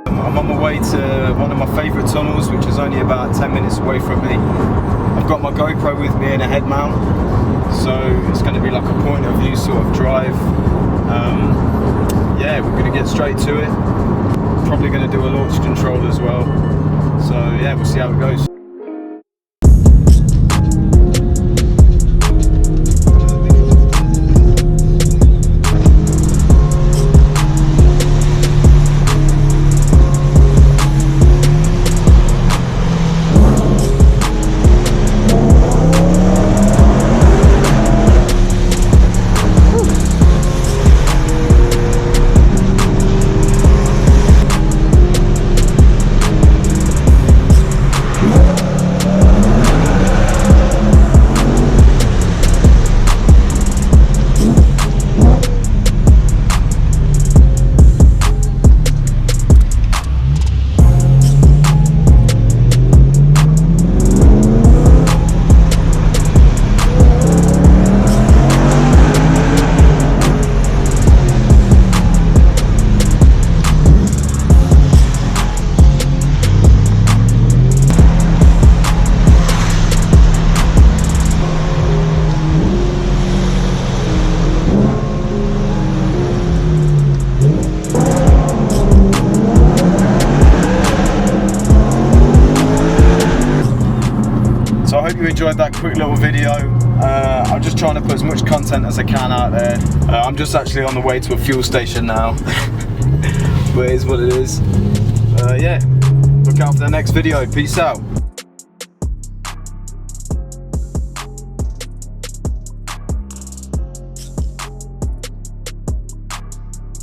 I'm on my way to one of my favourite tunnels, which is only about 10 minutes away from me. I've got my GoPro with me and a head mount, so it's going to be like a point of view sort of drive. Yeah, we're going to get straight to it. Probably going to do a launch control as well. So yeah, we'll see how it goes. So I hope you enjoyed that quick little video. I'm just trying to put as much content as I can out there. I'm just actually on the way to a fuel station now. But it is what it is. Yeah, look out for the next video. Peace out.